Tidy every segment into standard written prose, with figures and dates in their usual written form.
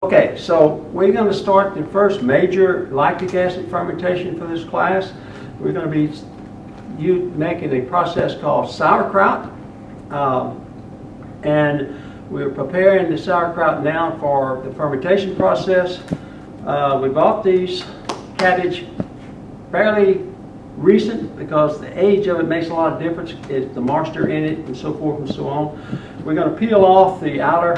Okay, so we're going to start the first major lactic acid fermentation for this class. We're going to be making a process called sauerkraut, and we're preparing the sauerkraut now for the fermentation process. We bought these cabbage fairly recent because the age of it makes a lot of difference. It's the moisture in it and so forth and so on. We're going to peel off the outer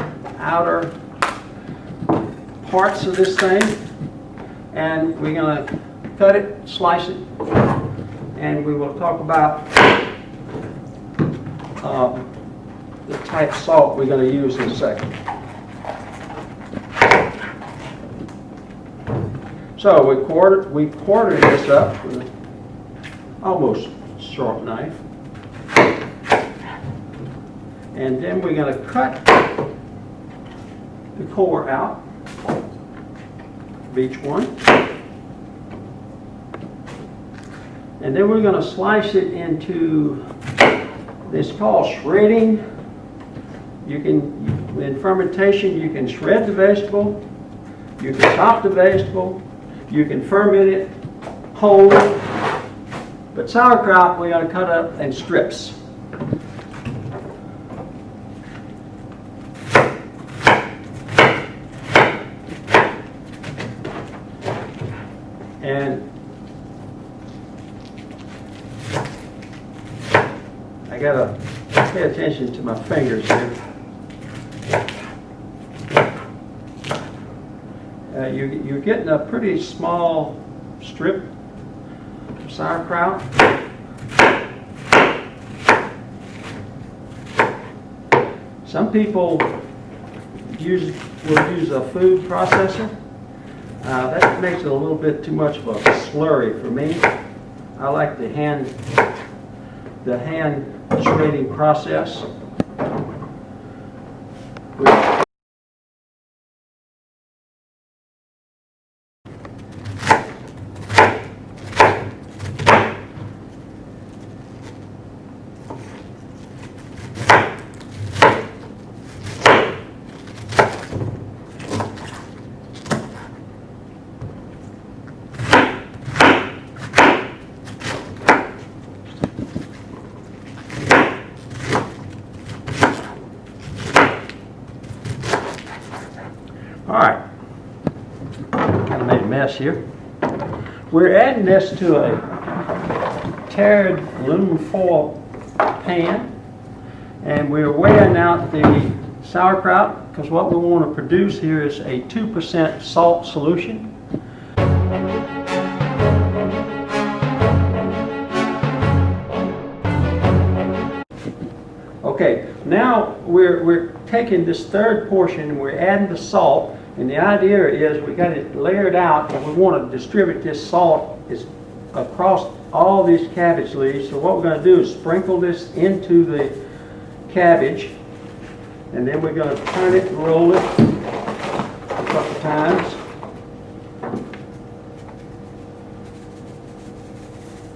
parts of this thing, and we're going to cut it, slice it, and we will talk about the type of salt we're going to use in a second. So we quartered this up with an almost sharp knife, and then we're going to cut the core out of each one, and then we're going to slice it into this called shredding. In fermentation, you can shred the vegetable, you can chop the vegetable, you can ferment it whole, but sauerkraut we're going to cut up in strips. And I gotta pay attention to my fingers here. You're getting a pretty small strip of sauerkraut. Some people will use a food processor. That makes it a little bit too much of a slurry for me. I like the hand shredding process. Alright, kind of made a mess here. We're adding this to a tarred aluminum foil pan, and we're weighing out the sauerkraut because what we want to produce here is a 2% salt solution. Okay, now we're taking this third portion and we're adding the salt, and the idea is we got it layered out and we want to distribute this salt across all these cabbage leaves. So what we're going to do is sprinkle this into the cabbage, and then we're going to turn it and roll it a couple times.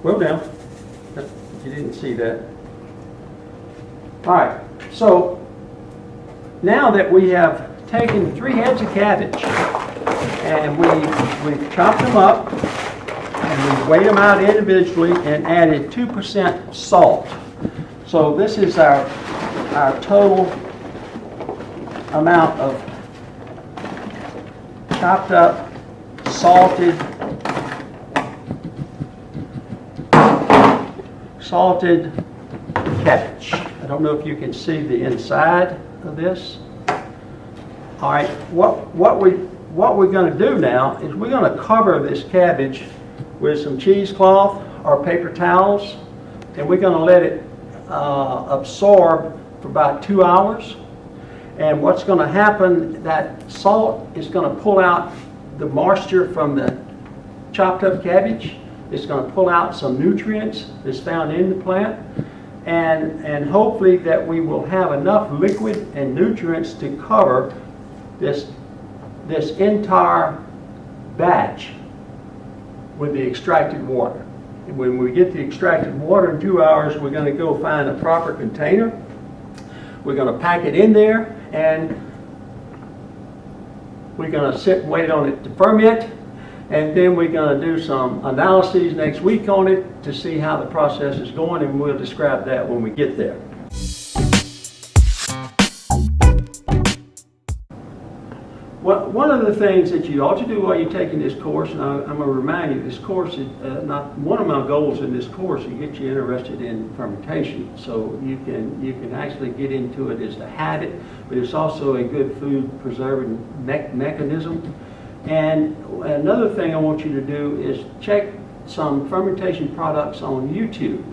Well down. You didn't see that. Alright, so now that we have taken 3 heads of cabbage and we've chopped them up and we've weighed them out individually and added 2% salt. So this is our total amount of chopped up, salted cabbage. I don't know if you can see the inside of this. All right, what we're going to do now is we're going to cover this cabbage with some cheesecloth or paper towels, and we're going to let it absorb for about 2 hours. And what's going to happen, that salt is going to pull out the moisture from the chopped up cabbage. It's going to pull out some nutrients that's found in the plant. And hopefully that we will have enough liquid and nutrients to cover this entire batch with the extracted water. And when we get the extracted water in 2 hours, we're going to go find a proper container. We're going to pack it in there, and We're going to sit and wait on it to ferment, and then we're going to do some analyses next week on it to see how the process is going, and we'll describe that when we get there. Well, one of the things that you ought to do while you're taking this course, and I'm going to remind you, this course is not one of my goals in this course is to get you interested in fermentation, so you can actually get into it as a habit, but it's also a good food preserving mechanism. And another thing I want you to do is check some fermentation products on YouTube.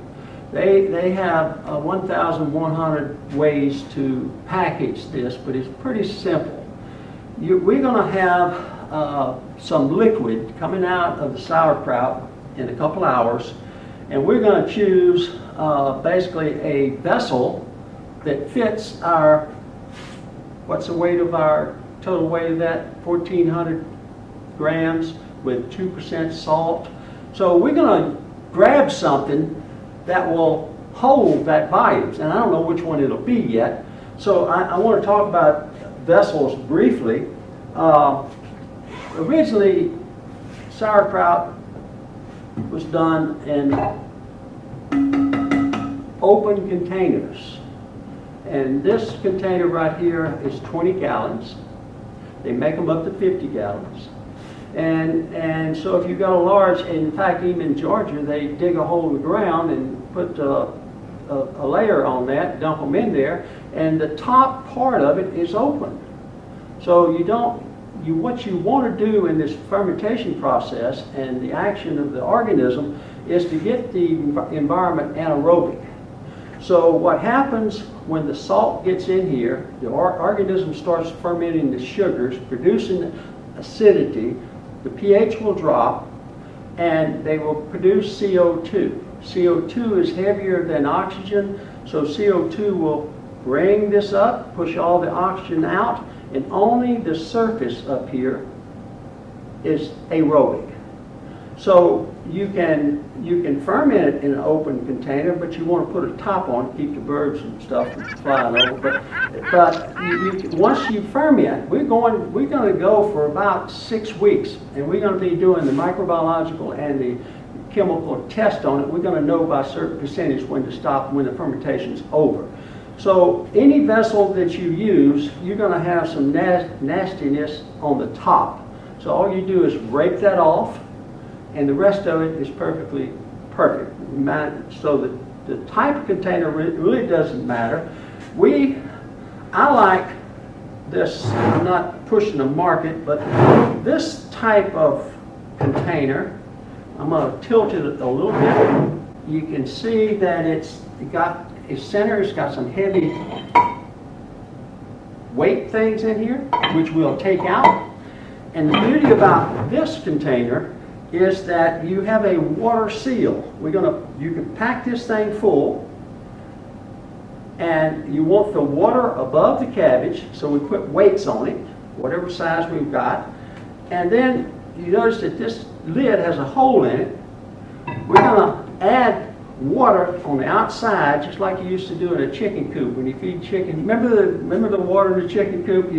They have 1,100 ways to package this, but it's pretty simple. We're going to have some liquid coming out of the sauerkraut in a couple hours, and we're going to choose basically a vessel that fits our, what's the weight of our, total weight of that? 1,400 grams with 2% salt. So we're going to grab something that will hold that volume, and I don't know which one it'll be yet. So I want to talk about vessels briefly. Originally, sauerkraut was done in open containers, and this container right here is 20 gallons. They make them up to 50 gallons, and so if you've got a large, in fact even in Georgia they dig a hole in the ground and put a layer on that, dump them in there, and the top part of it is open. So what you want to do in this fermentation process and the action of the organism is to get the environment anaerobic. So what happens when the salt gets in here, the organism starts fermenting the sugars, producing acidity, the pH will drop, and they will produce CO2. CO2 is heavier than oxygen, so CO2 will bring this up, push all the oxygen out, and only the surface up here is aerobic. So you can ferment it in an open container, but you want to put a top on to keep the birds and stuff from flying over. But once you ferment, we're going to go for about 6 weeks, and we're going to be doing the microbiological and the chemical test on it. We're going to know by a certain percentage when to stop when the fermentation's over. So any vessel that you use, you're going to have some nastiness on the top. So all you do is rake that off, and the rest of it is perfectly perfect. So the type of container really doesn't matter. I like this, I'm not pushing the market, but this type of container, I'm going to tilt it a little bit. You can see that it's got a center, it's got some heavy weight things in here, which we'll take out. And the beauty about this container is that you have a water seal. You can pack this thing full, and you want the water above the cabbage, so we put weights on it, whatever size we've got. And then you notice that this lid has a hole in it. We're going to add water on the outside, just like you used to do in a chicken coop when you feed chicken. Remember the water in the chicken coop?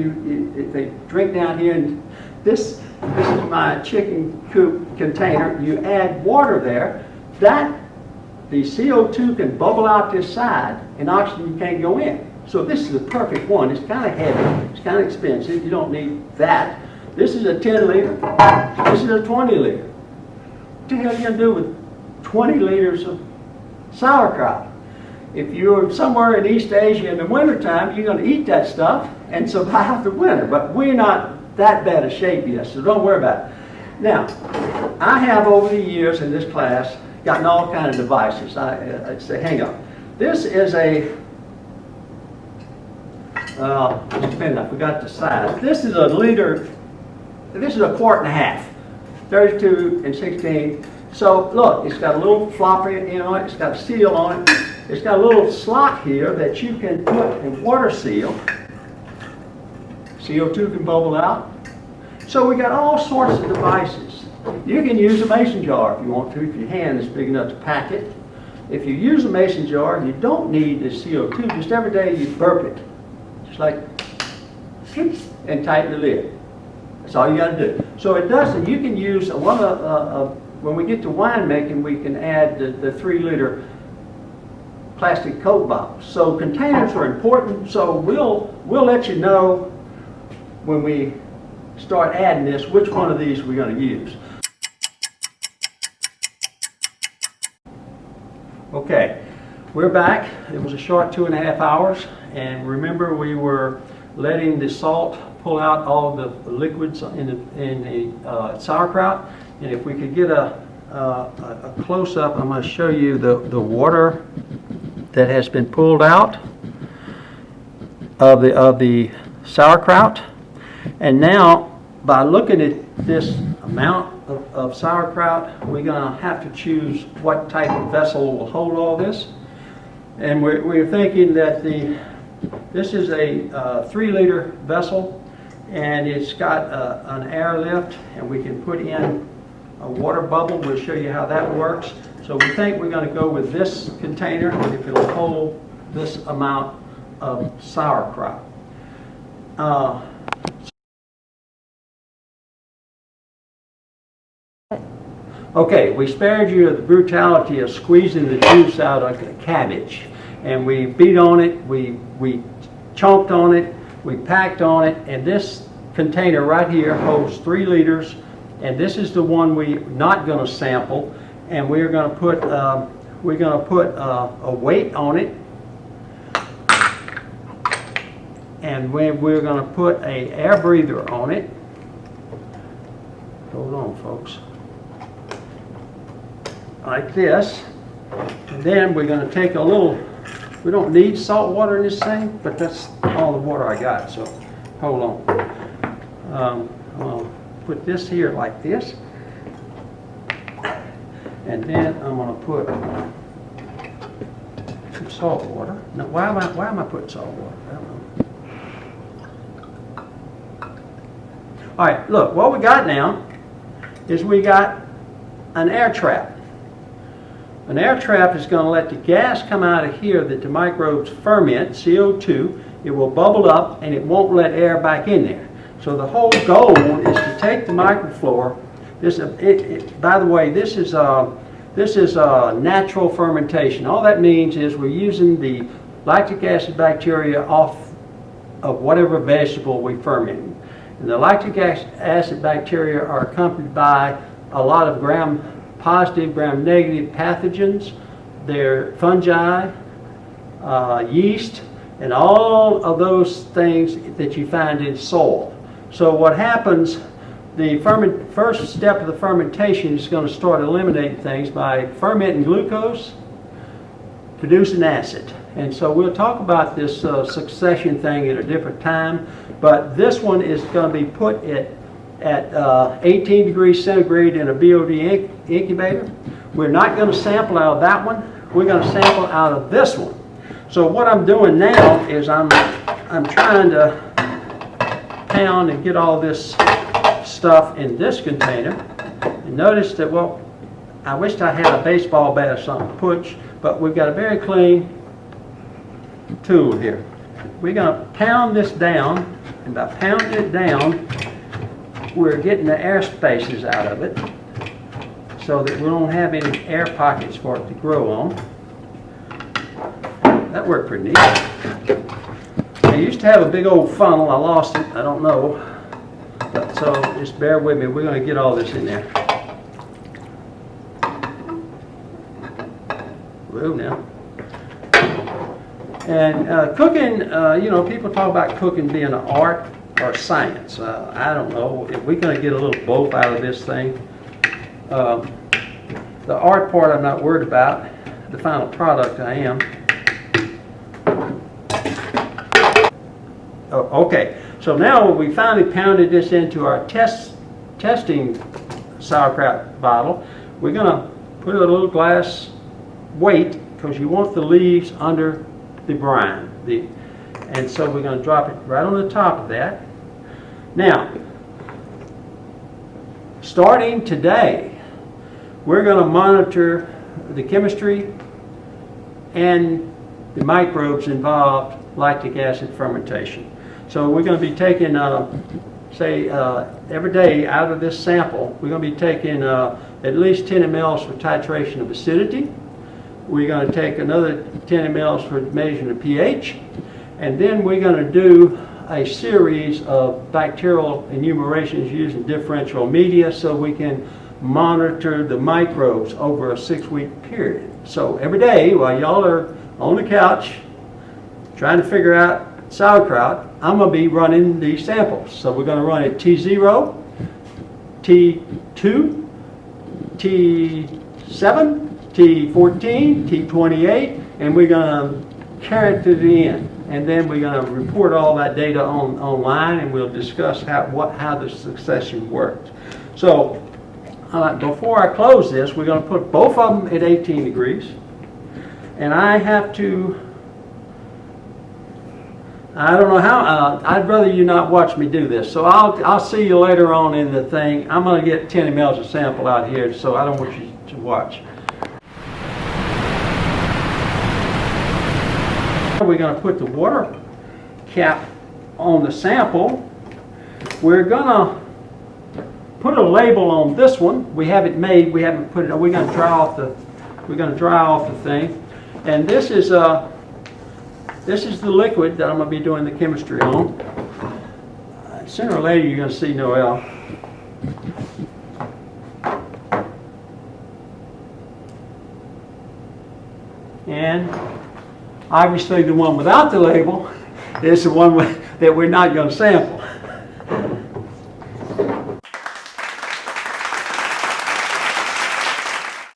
They drink down here, and this is my chicken coop container. You add water there, the CO2 can bubble out this side, and oxygen can't go in. So this is the perfect one. It's kind of heavy, it's kind of expensive. You don't need that. This is a 10 liter. This is a 20 liter. What the hell are you going to do with 20 liters of sauerkraut? If you're somewhere in East Asia in the wintertime, you're going to eat that stuff and survive the winter. But we're not that bad a shape yet, so don't worry about it. Now, I have over the years in this class gotten all kinds of devices. I'd say, hang on. This is a, I forgot the size. This is a liter, this is a quart and a half, 32 and 16. So look, it's got a little flopper on it, it's got a seal on it, it's got a little slot here that you can put a water seal. CO2 can bubble out. So we got all sorts of devices. You can use a mason jar if you want to, if your hand is big enough to pack it. If you use a mason jar, you don't need the CO2, just every day you burp it. Just like, and tighten the lid. That's all you got to do. So it doesn't. You can use when we get to wine making, we can add the 3-liter plastic Coke bottles. So containers are important. So we'll let you know when we start adding this which one of these we're going to use. Okay, we're back. It was a short 2.5 hours, and remember we were letting the salt pull out all the liquids in the sauerkraut. And if we could get a close-up, I'm going to show you the water that has been pulled out of the sauerkraut. And now, by looking at this amount of sauerkraut, we're going to have to choose what type of vessel will hold all this. And we're thinking that this is a 3-liter vessel, and it's got an air lift, and we can put in a water bubble. We'll show you how that works. So we think we're going to go with this container if it'll hold this amount of sauerkraut. Okay, we spared you the brutality of squeezing the juice out of the cabbage. And we beat on it, we chomped on it, we packed on it, and this container right here holds 3 liters, and this is the one we're not going to sample, and we're going to put a weight on it, and we're going to put an air breather on it. Hold on, folks. Like this, and then we're going to take a little. We don't need salt water in this thing, but that's all the water I got. So hold on. I'm going to put this here like this, and then I'm going to put some salt water. Now, why am I putting salt water? I don't know. All right, look. What we got now is we got an air trap. An air trap is going to let the gas come out of here that the microbes ferment, CO2. It will bubble up and it won't let air back in there. So the whole goal is to take the microflora. By the way, this is natural fermentation. All that means is we're using the lactic acid bacteria off of whatever vegetable we ferment. And the lactic acid bacteria are accompanied by a lot of gram-positive, gram-negative pathogens. They're fungi, yeast, and all of those things that you find in soil. So what happens, the first step of the fermentation is going to start eliminating things by fermenting glucose, producing acid. And so we'll talk about this succession thing at a different time, but this one is going to be put at 18 degrees centigrade in a BOD incubator. We're not going to sample out of that one. We're going to sample out of this one. So what I'm doing now is I'm trying to pound and get all this stuff in this container. And notice that, well, I wished I had a baseball bat or something to push, but we've got a very clean tool here. We're going to pound this down, and by pounding it down, we're getting the air spaces out of it so that we don't have any air pockets for it to grow on. That worked pretty neat. I used to have a big old funnel. I lost it. I don't know. But so just bear with me. We're going to get all this in there. Whoa, now. And cooking, you know, people talk about cooking being an art or science. I don't know. If we're going to get a little both out of this thing. The art part I'm not worried about. The final product I am. Oh, okay, so now we finally pounded this into our testing sauerkraut bottle. We're going to put a little glass weight because you want the leaves under the brine. And so we're going to drop it right on the top of that. Now, starting today, we're going to monitor the chemistry and the microbes involved lactic acid fermentation. So we're going to be taking say every day out of this sample, we're going to be taking at least 10 mLs for titration of acidity. We're going to take another 10 mLs for measuring the pH. And then we're going to do a series of bacterial enumerations using differential media so we can monitor the microbes over a 6-week period. So every day while y'all are on the couch trying to figure out sauerkraut, I'm going to be running these samples. So we're going to run it T0, T2, T7, T14, T28, and we're going to carry it to the end. And then we're going to report all that data online, and we'll discuss how the succession works. So before I close this, we're going to put both of them at 18 degrees. And I have to, I don't know how, I'd rather you not watch me do this. So I'll see you later on in the thing. I'm going to get 10 mLs of sample out here, so I don't want you to watch. We're going to put the water cap on the sample. We're going to put a label on this one. We have it made. We haven't put it. We're going to dry off the thing. And this is the liquid that I'm going to be doing the chemistry on. Sooner or later, you're going to see Noel. And obviously the one without the label is the one that we're not going to sample.